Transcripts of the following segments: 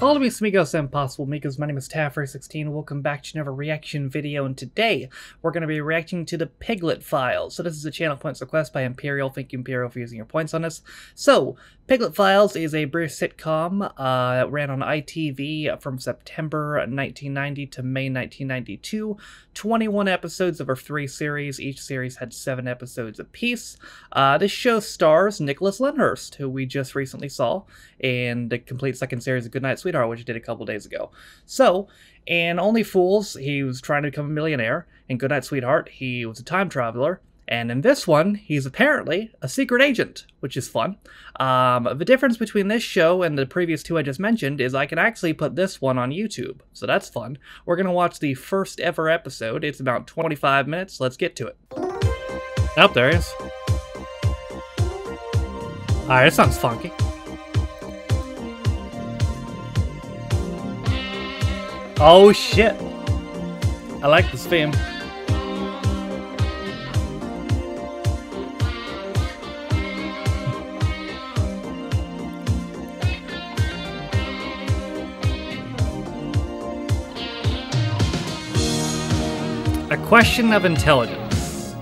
Follow me, Smigos Impossible Mikos. My name is Taffer16. Welcome back to another reaction video, and today we're going to be reacting to the Piglet Files. So this is a channel points request by Imperial. Thank you, Imperial, for using your points on this. So, Piglet Files is a British sitcom that ran on ITV from September 1990 to May 1992. 21 episodes over 3 series. Each series had 7 episodes apiece. This show stars Nicholas Lyndhurst, who we just recently saw in the complete second series of Goodnight Sweetheart, which I did a couple days ago. So, in Only Fools, he was trying to become a millionaire. In Goodnight Sweetheart, he was a time traveler. And in this one, he's apparently a secret agent, which is fun. The difference between this show and the previous two I just mentioned is I can actually put this one on YouTube, so that's fun. We're going to watch the first ever episode. It's about 25 minutes. Let's get to it. Oh, there he is. Alright, this sounds funky. Oh shit. I like this theme. A question of intelligence.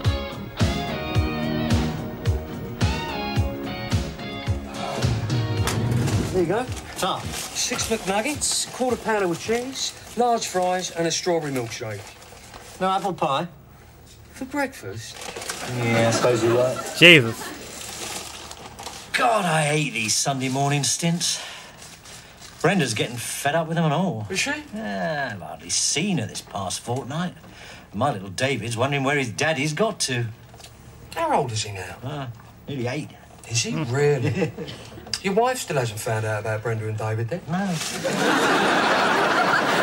There you go. Tom. 6 McNuggets, quarter pounder with cheese, large fries, and a strawberry milkshake. No apple pie? For breakfast? Yeah, I suppose you're right. Jesus. God, I hate these Sunday morning stints. Brenda's getting fed up with them and all. Is she? Yeah, I've hardly seen her this past fortnight. My little David's wondering where his daddy's got to. How old is he now? Nearly 8. Is he really? Your wife still hasn't found out about Brenda and David, then? No.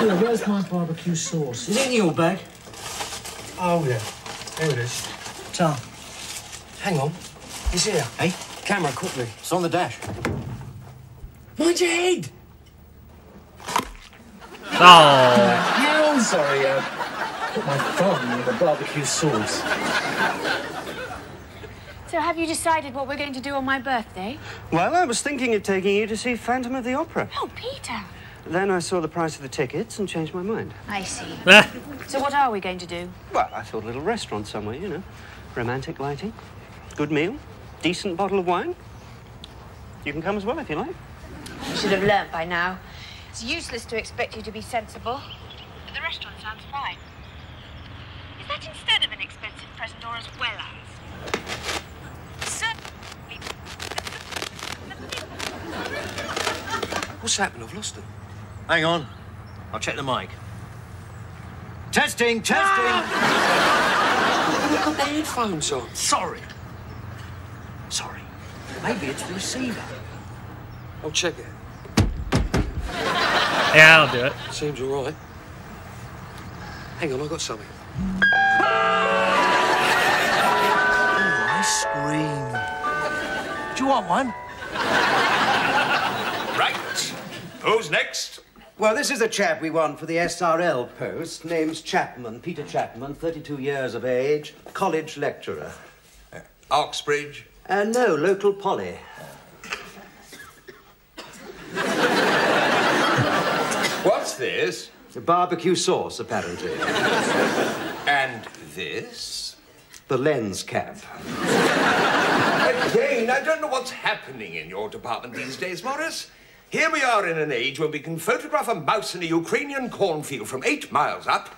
Oh, where's my barbecue sauce? Is it in your bag? Oh, yeah. Here it is. Tom. Hang on. He's here. Hey? Camera, quickly. It's on the dash. Mind your head! Oh. Yeah, I'm sorry, put my thumb in the barbecue sauce. So have you decided what we're going to do on my birthday? Well, I was thinking of taking you to see Phantom of the Opera. Oh, Peter. Then I saw the price of the tickets and changed my mind. I see. So what are we going to do? Well, I thought a little restaurant somewhere, you know. Romantic lighting, good meal, decent bottle of wine. You can come as well if you like. You should have learnt by now. It's useless to expect you to be sensible. But the restaurant sounds fine. Is that instead of an expensive present or as well as? Certainly. What's happened? I've lost him. Hang on. I'll check the mic. Testing, testing. You've got the headphones on. Sorry. Maybe it's the receiver. I'll check it. Yeah, I'll do it. Seems all right. Hang on, I've got something. Ice cream. Do you want one? Right. Who's next? Well, this is a chap we want for the SRL post. Name's Chapman, Peter Chapman, 32 years of age, college lecturer. Oxbridge. No, local poly. What's this? Barbecue sauce, apparently. And this? The lens cap. Again, I don't know what's happening in your department these days, Morris. Here we are in an age when we can photograph a mouse in a Ukrainian cornfield from 8 miles up,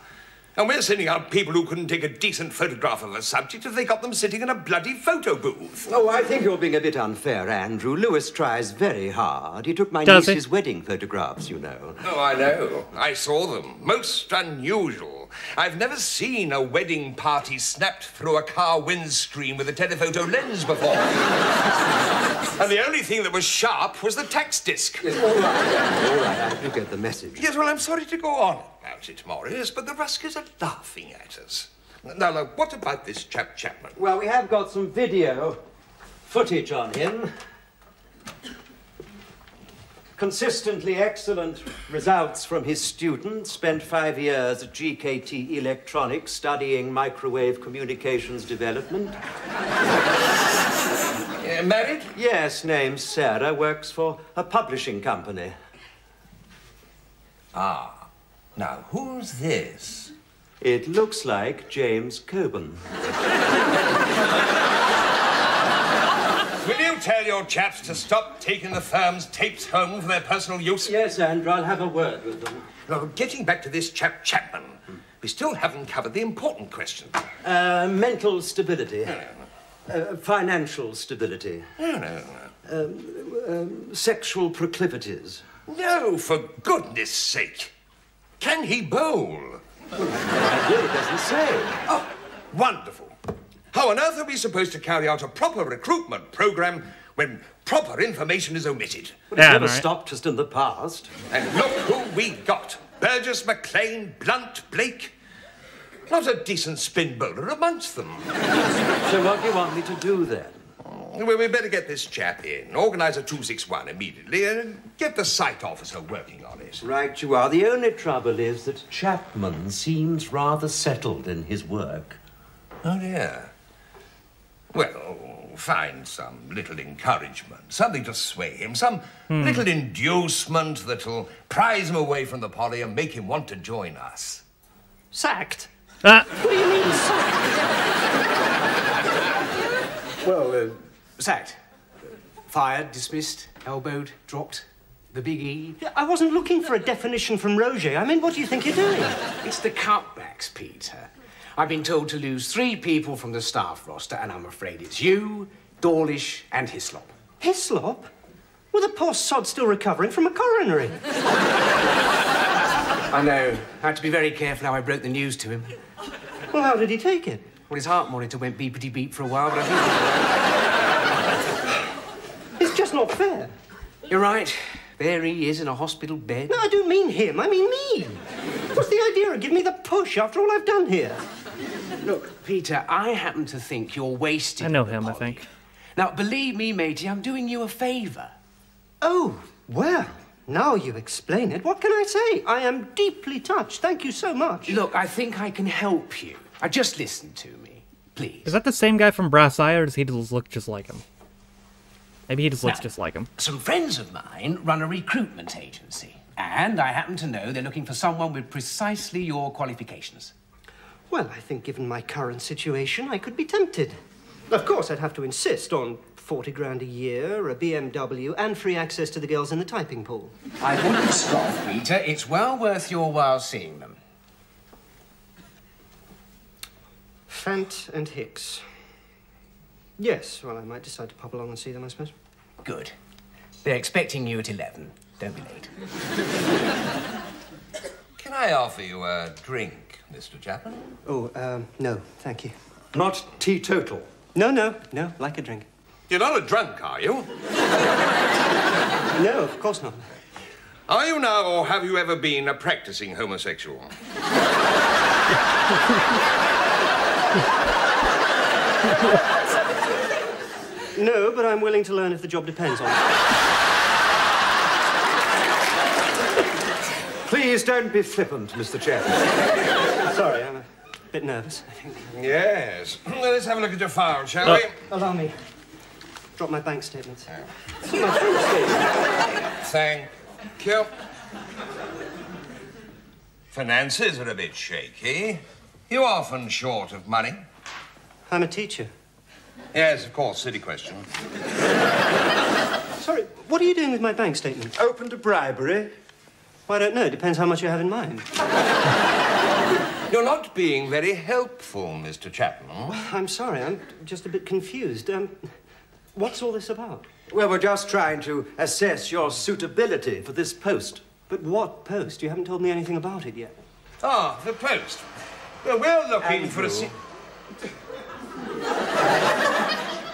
and we're sending out people who couldn't take a decent photograph of a subject if they got them sitting in a bloody photo booth. Oh, I think you're being a bit unfair, Andrew. Lewis tries very hard. He took my Does he? niece's wedding photographs, you know. Oh, I know. I saw them. Most unusual. I've never seen a wedding party snapped through a car windscreen with a telephoto lens before. And the only thing that was sharp was the tax disc. Yes, all right, I do get the message. Yes, well, I'm sorry to go on about it, Morris, but the Ruskers are laughing at us. Now, what about this chap Chapman? Well, we have got some video footage on him. Consistently excellent results from his students. Spent 5 years at GKT Electronics studying microwave communications development. Married? Yes, name's Sarah, works for a publishing company. Ah. Now, who's this? It looks like James Coburn. Will you tell your chaps to stop taking the firm's tapes home for their personal use? Yes, Andrew, I'll have a word with them. Now, getting back to this chap Chapman, we still haven't covered the important question. Mental stability. Financial stability. No. Sexual proclivities. No, for goodness sake. Can he bowl? It really doesn't say. Oh, wonderful. How on earth are we supposed to carry out a proper recruitment program when proper information is omitted? But it's never stopped us in the past. And look who we got. Burgess, McLean, Blunt, Blake. Not a decent spin bowler amongst them. So what do you want me to do then? Well, we better get this chap in, organise a 261 immediately, and get the site officer working on it. Right you are. The only trouble is that Chapman seems rather settled in his work. Oh, dear. Well, find some little encouragement, something to sway him, some little inducement that'll prise him away from the poly and make him want to join us. Sacked? What do you mean, sacked? Well, sacked. Fired, dismissed, elbowed, dropped. The big E. I wasn't looking for a definition from Roger. I mean, what do you think you're doing? It's the cutbacks, Peter. I've been told to lose 3 people from the staff roster, and I'm afraid it's you, Dawlish, and Hislop. Hislop? Well, the poor sod's still recovering from a coronary. I know. I had to be very careful how I broke the news to him. Well, how did he take it? Well, his heart monitor went beepity-beep for a while, but I think... It's just not fair. You're right. There he is in a hospital bed. No, I don't mean him. I mean me. What's the idea of giving me the push after all I've done here? Look, Peter, I happen to think you're wasting... I know him, I think. Now, believe me, matey, I'm doing you a favour. Oh, well, now you explain it. What can I say? I am deeply touched. Thank you so much. Look, I think I can help you. Just listen to me, please. Is that the same guy from Brass Eye, or does he just look just like him? Maybe he just looks just like him. Some friends of mine run a recruitment agency, and I happen to know they're looking for someone with precisely your qualifications. Well, I think given my current situation, I could be tempted. Of course, I'd have to insist on 40 grand a year, a BMW, and free access to the girls in the typing pool. I wouldn't scoff, Peter. It's well worth your while seeing them. Fant and Hicks. Yes, well, I might decide to pop along and see them, I suppose. Good. They're expecting you at 11. Don't be late. Can I offer you a drink, Mr. Chapman? Oh, no, thank you. Not teetotal? No, like a drink. You're not a drunk, are you? No, of course not. Are you now, or have you ever been a practicing homosexual? No, but I'm willing to learn if the job depends on it. Please don't be flippant, Mr. Chapman. Sorry, I'm a bit nervous, I think. Yes. Well, let's have a look at your file, shall we? Allow me. Drop my bank statements. See my bank statements. Thank you. Finances are a bit shaky. You're often short of money. I'm a teacher. Yes, of course, silly question. Sorry, what are you doing with my bank statement? Open to bribery? Well, I don't know. Depends how much you have in mind. You're not being very helpful, Mr. Chapman. I'm sorry. I'm just a bit confused. What's all this about? Well, we're just trying to assess your suitability for this post. But what post? You haven't told me anything about it yet. Ah, the post. Well, we're looking for a...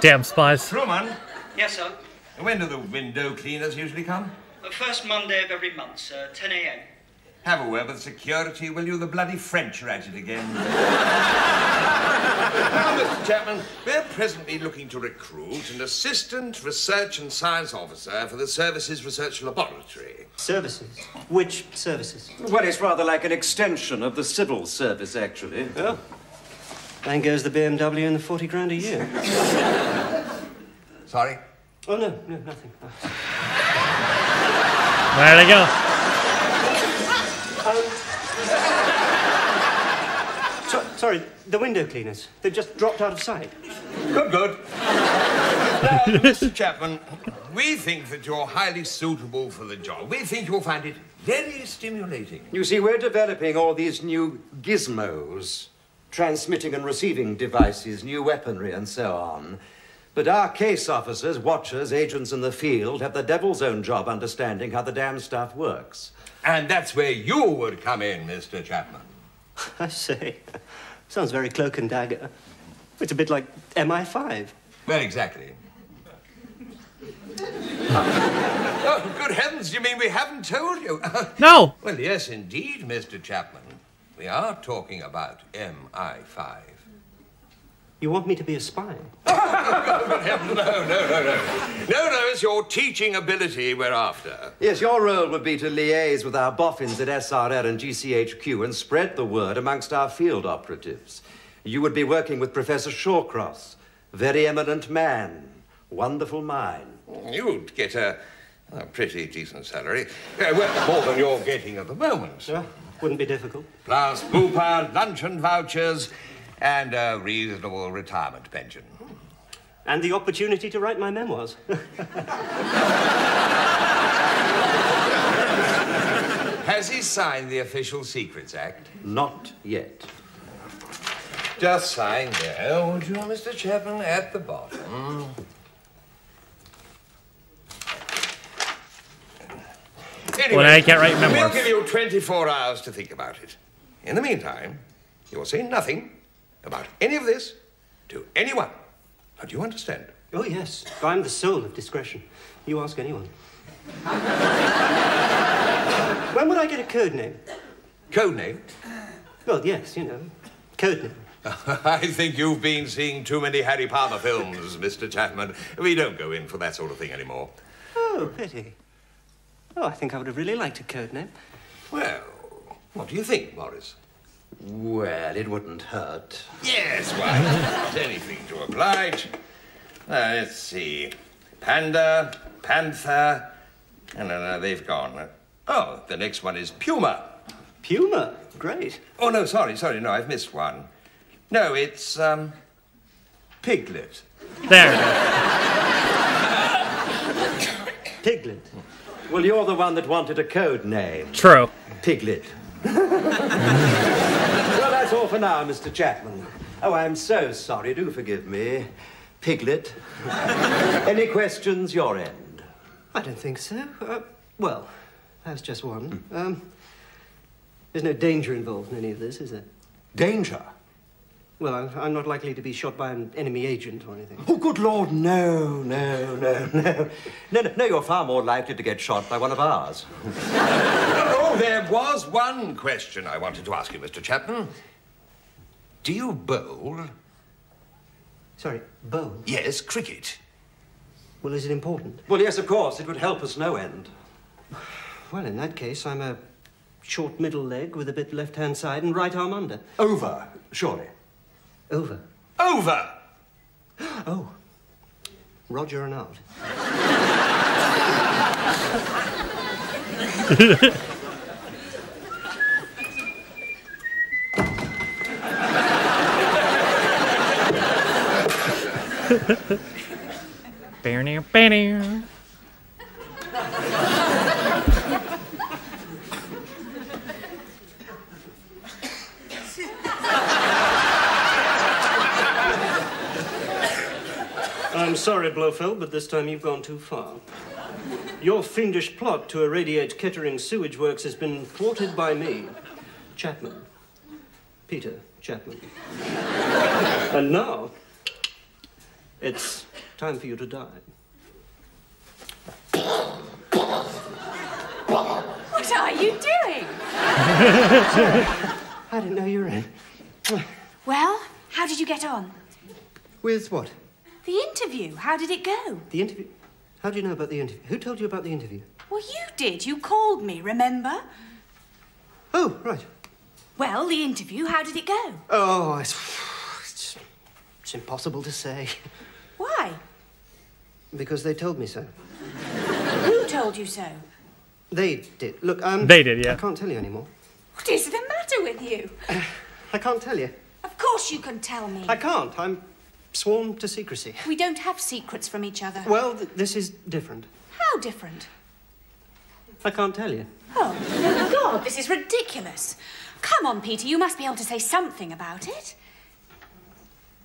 Damn spies. Truman, Yes, sir. when do the window cleaners usually come? The first Monday of every month, sir, 10 a.m. Have a word with security, will you? The bloody French are at it again. Now, Mr. Chapman, we're presently looking to recruit an assistant research and science officer for the Services Research Laboratory. Services? Which services? Well, it's rather like an extension of the civil service, actually. Oh. Bang goes the BMW and the 40 grand a year. Sorry? Oh, no, nothing. There they go. Sorry, the window cleaners. They've just dropped out of sight. Good, good. Now, Mr. Chapman, we think that you're highly suitable for the job. We think you'll find it very stimulating. You see, we're developing all these new gizmos, transmitting and receiving devices, new weaponry, and so on. But our case officers, watchers, agents in the field have the devil's own job understanding how the damn stuff works. And that's where you would come in, Mr. Chapman. I say, sounds very cloak and dagger. It's a bit like MI5. Well, exactly. Oh, good heavens, you mean we haven't told you? No! Well, yes, indeed, Mr. Chapman. We are talking about MI5. You want me to be a spy? Good heavens, no. No, it's your teaching ability we're after. Yes, your role would be to liaise with our boffins at SRR and GCHQ and spread the word amongst our field operatives. You would be working with Professor Shawcross, very eminent man, wonderful mind. You'd get a pretty decent salary. Well, more than you're getting at the moment. Yeah, wouldn't be difficult. Plus Bupa, luncheon vouchers, and a reasonable retirement pension. And the opportunity to write my memoirs. Has he signed the Official Secrets Act? Not yet. Just sign there, would you, Mr. Chapman, at the bottom. Anyway, Well, I can't write memoirs. We'll give you 24 hours to think about it. In the meantime, you'll say nothing about any of this to anyone. Now, do you understand? Oh, yes. I'm the soul of discretion. You ask anyone. When would I get a code name? Code name? Well, yes, you know, code name. I think you've been seeing too many Harry Palmer films, Mr. Chapman. We don't go in for that sort of thing anymore. Oh, pity. Oh, I think I would have really liked a code name. Well, what do you think, Morris? Well, it wouldn't hurt. Yes, why not? Anything to oblige. Let's see. Panda, Panther. No, they've gone. Oh, the next one is Puma. Puma? Great. Oh, no, sorry, no, I've missed one. No, it's, Piglet. There. Piglet. Well, you're the one that wanted a code name. True. Piglet. Well, that's all for now, Mr. Chapman. Oh, I'm so sorry. Do forgive me. Piglet. Any questions your end? I don't think so. Well, that's just one. There's no danger involved in any of this, is there? Danger? Well, I'm not likely to be shot by an enemy agent or anything. Oh, good Lord, no. No, you're far more likely to get shot by one of ours. Oh, there was one question I wanted to ask you, Mr. Chapman. Do you bowl? Sorry, bowl? Yes, cricket. Well, is it important? Well, yes, of course. It would help us no end. Well, in that case, I'm a short middle leg with a bit left-hand side and right arm under. Over, surely. Over. Over! Oh. Roger and out. Banner. I'm sorry, Blofeld, but this time you've gone too far. Your fiendish plot to irradiate Kettering sewage works has been thwarted by me, Chapman. Peter Chapman. And now, it's time for you to die. What are you doing? I didn't know you were in. Well, how did you get on? With what? The interview. How did it go? The interview? How do you know about the interview? Who told you about the interview? Well, you did. You called me, remember? Oh, right. Well, the interview, how did it go? Oh, it's impossible to say. Why? Because they told me so. Who told you so? They did. Look, They did, yeah. I can't tell you anymore. What is the matter with you? I can't tell you. Of course you can tell me. I can't. I'm sworn to secrecy. We don't have secrets from each other. Well, this is different. How different? I can't tell you. Oh, God, this is ridiculous. Come on, Peter, you must be able to say something about it.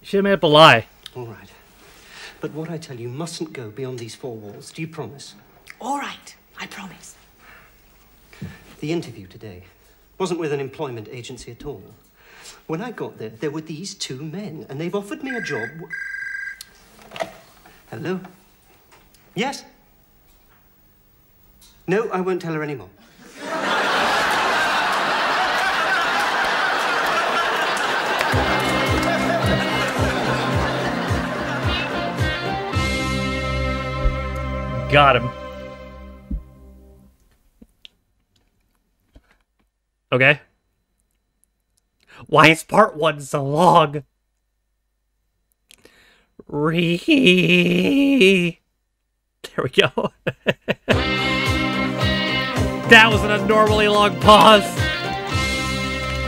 Should have made up a lie. All right. But what I tell you mustn't go beyond these four walls. Do you promise? All right, I promise. The interview today wasn't with an employment agency at all. When I got there, there were these two men, and they've offered me a job. Hello? Yes? No, I won't tell her anymore. Got him. Okay. Why is part 1 so long? There we go. That was an abnormally long pause.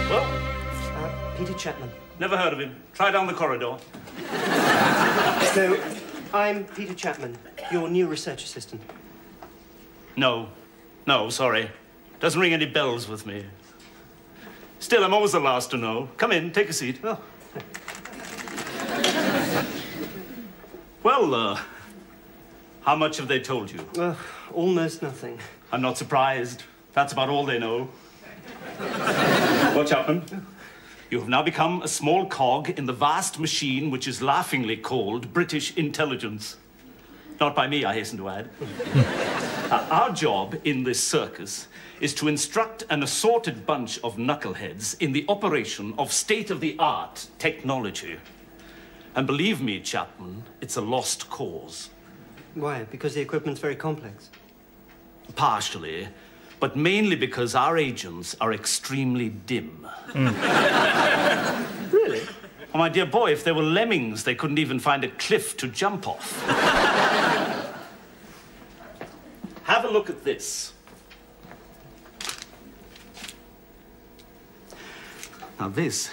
Well, Peter Chapman. Never heard of him. Try down the corridor. So, I'm Peter Chapman, your new research assistant. No, sorry. Doesn't ring any bells with me. Still, I'm always the last to know. Come in, take a seat. Oh. Well, how much have they told you? Almost nothing. I'm not surprised. That's about all they know. Well, Chapman, you have now become a small cog in the vast machine which is laughingly called British intelligence. Not by me, I hasten to add. Our job in this circus is to instruct an assorted bunch of knuckleheads in the operation of state-of-the-art technology. And believe me, Chapman, it's a lost cause. Why? Because the equipment's very complex? Partially, but mainly because our agents are extremely dim. Really? Oh, my dear boy, if they were lemmings, they couldn't even find a cliff to jump off. Have a look at this. Now, this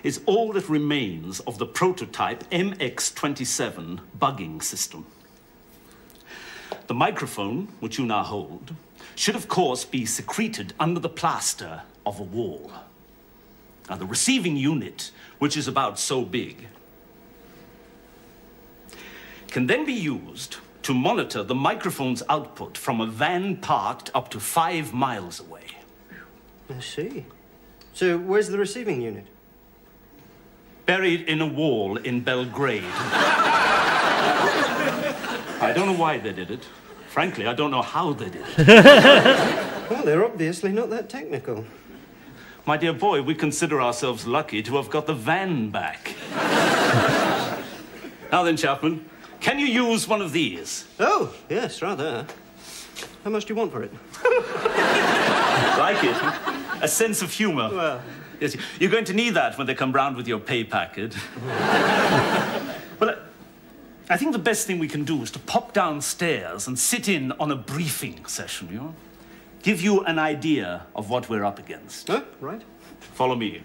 is all that remains of the prototype MX-27 bugging system. The microphone, which you now hold, should, of course, be secreted under the plaster of a wall. Now, the receiving unit, which is about so big, can then be used to monitor the microphone's output from a van parked up to 5 miles away. I see. So, where's the receiving unit? Buried in a wall in Belgrade. I don't know why they did it. Frankly, I don't know how they did it. Well, they're obviously not that technical. My dear boy, we consider ourselves lucky to have got the van back. Now then, Chapman, can you use one of these? Oh, yes, rather. How much do you want for it? Like it? A sense of humor. Well... Yes, you're going to need that when they come round with your pay packet. Well, I think the best thing we can do is to pop downstairs and sit in on a briefing session, you know? Give you an idea of what we're up against. Oh, right. Follow me.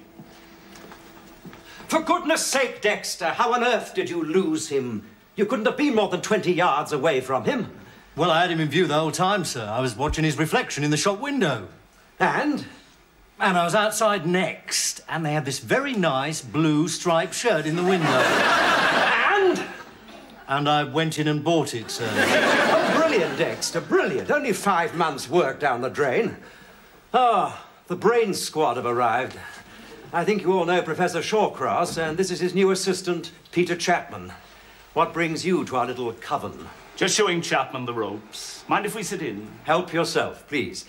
For goodness sake, Dexter, how on earth did you lose him? You couldn't have been more than 20 yards away from him. Well, I had him in view the whole time, sir. I was watching his reflection in the shop window. And? And I was outside next, and they had this very nice blue striped shirt in the window. And? And I went in and bought it, sir. Oh, brilliant, Dexter, brilliant. Only 5 months' work down the drain. Oh, the brain squad have arrived. I think you all know Professor Shawcross, and this is his new assistant, Peter Chapman. What brings you to our little coven? Just showing Chapman the ropes. Mind if we sit in? Help yourself, please.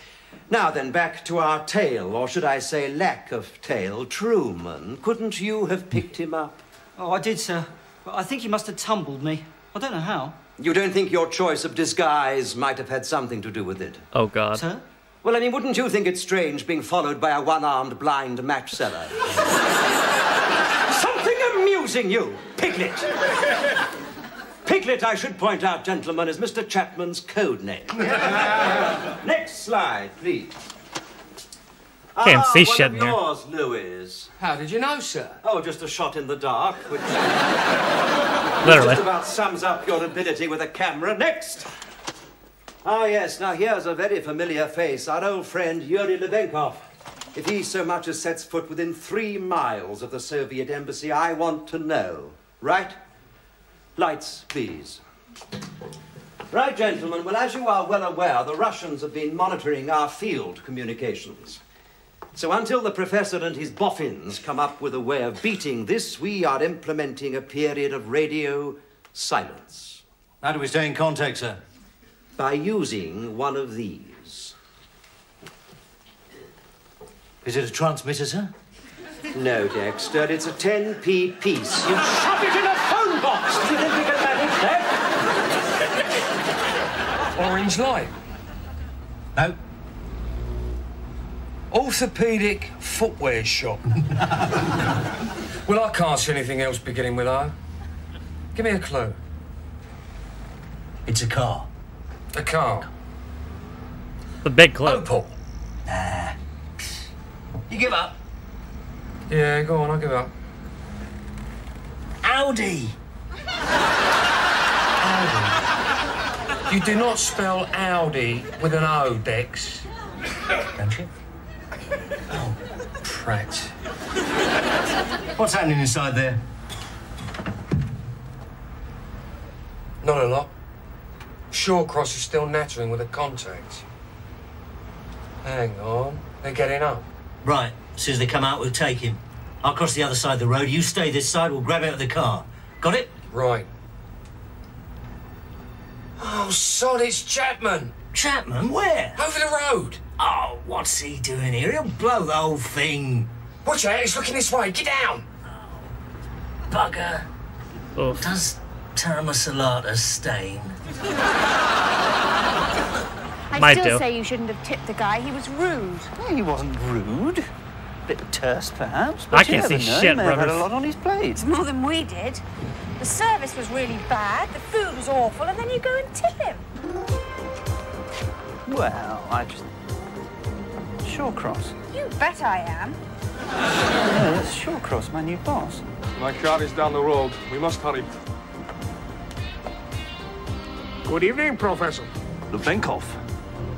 Now then, back to our tale, or should I say lack of tale. Truman, couldn't you have picked him up? Oh, I did, sir. But I think he must have tumbled me. I don't know how. You don't think your choice of disguise might have had something to do with it? Oh, God. Sir? Well, I mean, wouldn't you think it strange being followed by a one-armed blind match seller? Something amusing you, Piglet! Piglet, I should point out, gentlemen, is Mr. Chapman's code name. Next slide, please. Can't see shit in one here. of yours, Louis. How did you know, sir? Oh, just a shot in the dark, which Literally. just about sums up your ability with a camera. Next! Ah, yes, now here's a very familiar face, our old friend Yuri Lebenkov. If he so much as sets foot within 3 miles of the Soviet embassy, I want to know. Right? Lights, please. Right, gentlemen. Well, as you are well aware, the Russians have been monitoring our field communications. So until the professor and his boffins come up with a way of beating this, we are implementing a period of radio silence. How do we stay in contact, sir? By using one of these. Is it a transmitter, sir? No, Dexter, it's a 10p piece. You shove it in a phone box! Do you think we can manage that? Orange light. No. Orthopedic footwear shop. Well, I can't see anything else beginning with O. Give me a clue. It's a car. A car. The big clue. Opal. Nah. You give up? Yeah, go on, I'll give up. Audi. You do not spell Audi with an O, Dex. Don't you? Oh, prat. What's happening inside there? Not a lot. Shawcross is still nattering with a contact. Hang on, they're getting up. Right. As soon as they come out, we'll take him. I'll cross the other side of the road. You stay this side. We'll grab out of the car. Got it? Right. Oh, sod, it's Chapman. Chapman? Where? Over the road. Oh, what's he doing here? He'll blow the whole thing. Watch out, he's looking this way. Get down. Bugger. Oof. Does Taramasalata stain? I Might still do. say you shouldn't have tipped the guy. He was rude. He wasn't rude. Bit terse, perhaps. I But you can't see never know. shit, He may have had a brothers. lot on his plate. More than we did. The service was really bad, the food was awful, and then you go and tip him. Well, I just... Shawcross. You bet I am. No, that's Shawcross, my new boss. My car is down the road. We must hurry. Good evening, Professor. Lebenkov,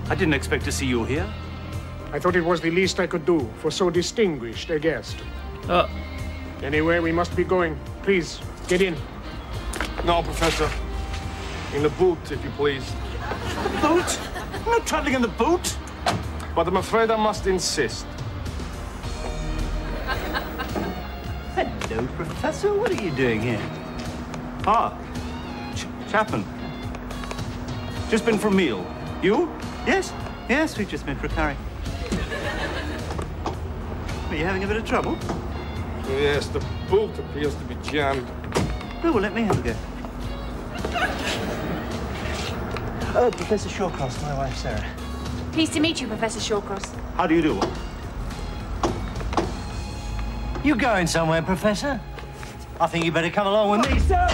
I didn't expect to see you here. I thought it was the least I could do for so distinguished a guest. Anyway, we must be going. Please, get in. No, Professor. In the boot, if you please. Boot? I'm not traveling in the boot. But I'm afraid I must insist. Hello, Professor. What are you doing here? Ah, Chapman. Just been for a meal. You? Yes, yes, we've just been for a curry. Are you having a bit of trouble? Yes, the boot appears to be jammed. Oh, well, let me have a go. Oh, Professor Shawcross, my wife, Sarah. Pleased to meet you, Professor Shawcross. How do you do? You going somewhere, Professor? I think you better come along with me, sir.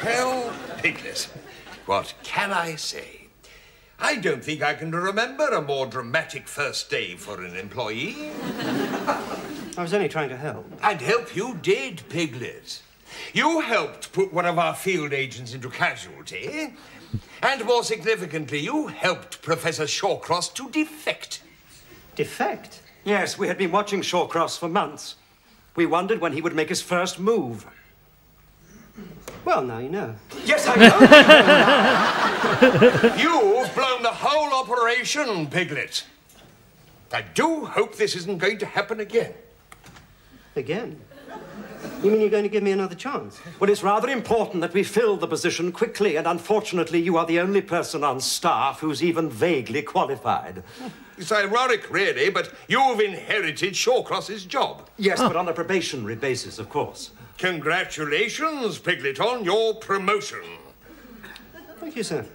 Well, Piglet, what can I say? I don't think I can remember a more dramatic first day for an employee. I was only trying to help. And help you did, Piglet. You helped put one of our field agents into casualty. And more significantly, you helped Professor Shawcross to defect. Defect? Yes, we had been watching Shawcross for months. We wondered when he would make his first move. Well, now you know. Yes, I know. You've blown the whole operation, Piglet. I do hope this isn't going to happen again. Again? You mean you're going to give me another chance? Well, it's rather important that we fill the position quickly, and unfortunately, you are the only person on staff who's even vaguely qualified. It's ironic, really, but you've inherited Shawcross's job. Yes, but on a probationary basis, of course. Congratulations, Piglet, on your promotion. Thank you, sir.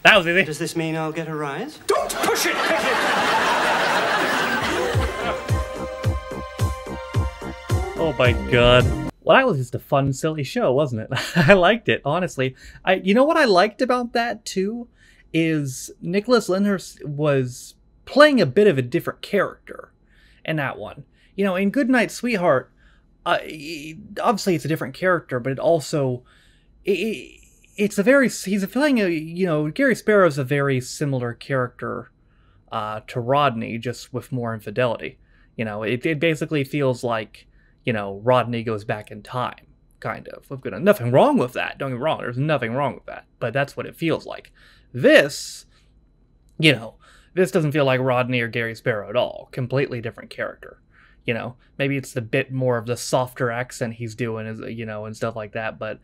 That was easy. Does this mean I'll get a rise? Don't push it, Piglet! Oh my god. Well, that was just a fun, silly show, wasn't it? I liked it, honestly. You know what I liked about that, too? Is Nicholas Lyndhurst was playing a bit of a different character in that one. You know, in Goodnight Sweetheart, obviously it's a different character, but it also... It's a very... He's playing a... You know, Gary Sparrow's a very similar character to Rodney, just with more infidelity. You know, it basically feels like... You know, Rodney goes back in time, kind of. Nothing wrong with that. Don't get me wrong. There's nothing wrong with that. But that's what it feels like. This, you know, this doesn't feel like Rodney or Gary Sparrow at all. Completely different character. You know, maybe it's a bit more of the softer accent he's doing, you know, and stuff like that. But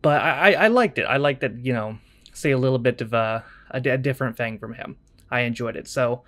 I liked it. I liked that, you know, see a little bit of a different thing from him. I enjoyed it. So,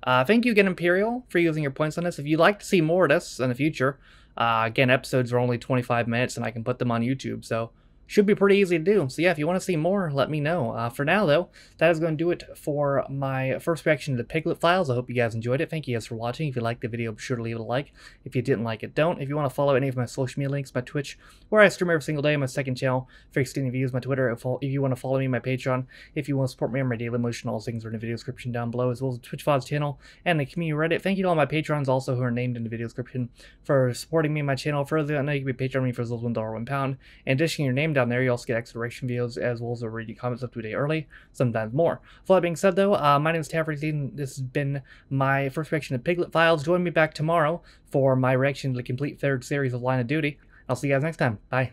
thank you again, Imperial, for using your points on this. If you'd like to see more of this in the future, again, episodes are only 25 minutes and I can put them on YouTube, so should be pretty easy to do. So yeah, if you want to see more, let me know. For now, though, that is going to do it for my first reaction to the Piglet Files. I hope you guys enjoyed it. Thank you guys for watching. If you liked the video, be sure to leave it a like. If you didn't like it, don't. If you want to follow any of my social media links, my Twitch, where I stream every single day, my second channel, for extended views, my Twitter, if you want to follow me, my Patreon, if you want to support me on my daily motion, all those things are in the video description down below, as well as the Twitch VODs channel and the community Reddit. Thank you to all my patrons also who are named in the video description for supporting me and my channel further. I know you can be Patreon me for as little as $1, £1. In addition to your name down there, you also get extra reaction videos as well as reading comments up to a day early, sometimes more. With all that being said, though, my name is Taffer16. This has been my first reaction to Piglet Files. Join me back tomorrow for my reaction to the complete third series of Line of Duty. I'll see you guys next time. Bye.